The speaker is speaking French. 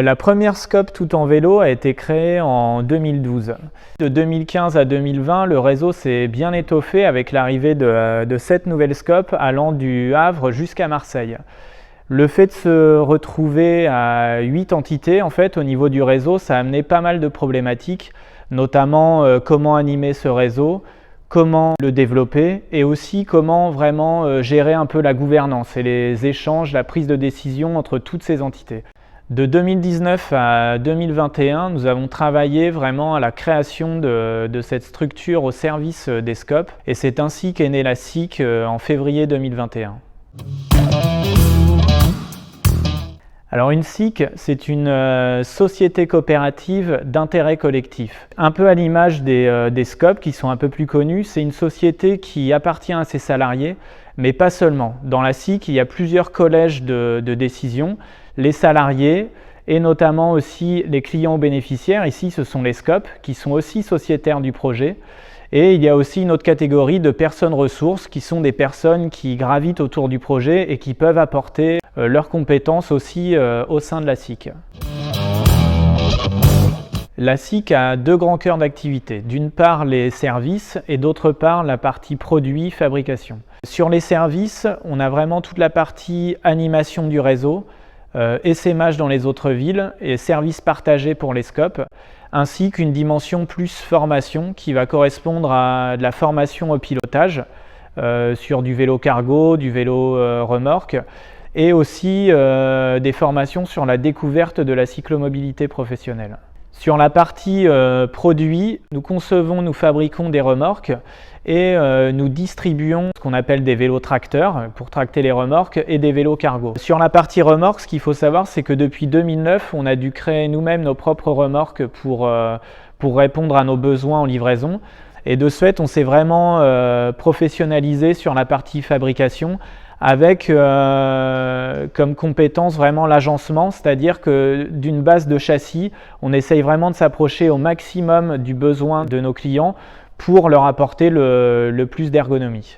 La première Scope tout en vélo a été créée en 2012. De 2015 à 2020, le réseau s'est bien étoffé avec l'arrivée de 7 nouvelles Scopes allant du Havre jusqu'à Marseille. Le fait de se retrouver à 8 entités en fait, au niveau du réseau, ça a amené pas mal de problématiques, notamment comment animer ce réseau, comment le développer et aussi comment vraiment gérer un peu la gouvernance et les échanges, la prise de décision entre toutes ces entités. De 2019 à 2021, nous avons travaillé vraiment à la création de cette structure au service des Scopes et c'est ainsi qu'est née la SIC en février 2021. Alors une SIC, c'est une société coopérative d'intérêt collectif. Un peu à l'image des Scopes qui sont un peu plus connus, c'est une société qui appartient à ses salariés, mais pas seulement. Dans la SIC, il y a plusieurs collèges de décision, les salariés et notamment aussi les clients ou bénéficiaires. Ici, ce sont les Scopes qui sont aussi sociétaires du projet. Et il y a aussi une autre catégorie de personnes ressources qui sont des personnes qui gravitent autour du projet et qui peuvent apporter leurs compétences aussi au sein de la SIC. La SIC a deux grands cœurs d'activité. D'une part les services et d'autre part la partie produit, fabrication. Sur les services, on a vraiment toute la partie animation du réseau, essaimage dans les autres villes et services partagés pour les Scopes, ainsi qu'une dimension plus formation qui va correspondre à de la formation au pilotage sur du vélo cargo, du vélo remorque et aussi des formations sur la découverte de la cyclomobilité professionnelle. Sur la partie produit, nous concevons, nous fabriquons des remorques et nous distribuons ce qu'on appelle des vélos tracteurs pour tracter les remorques et des vélos cargo. Sur la partie remorque, ce qu'il faut savoir, c'est que depuis 2009, on a dû créer nous-mêmes nos propres remorques pour répondre à nos besoins en livraison. Et de ce fait, on s'est vraiment professionnalisé sur la partie fabrication avec comme compétence vraiment l'agencement, c'est-à-dire que d'une base de châssis, on essaye vraiment de s'approcher au maximum du besoin de nos clients pour leur apporter le plus d'ergonomie.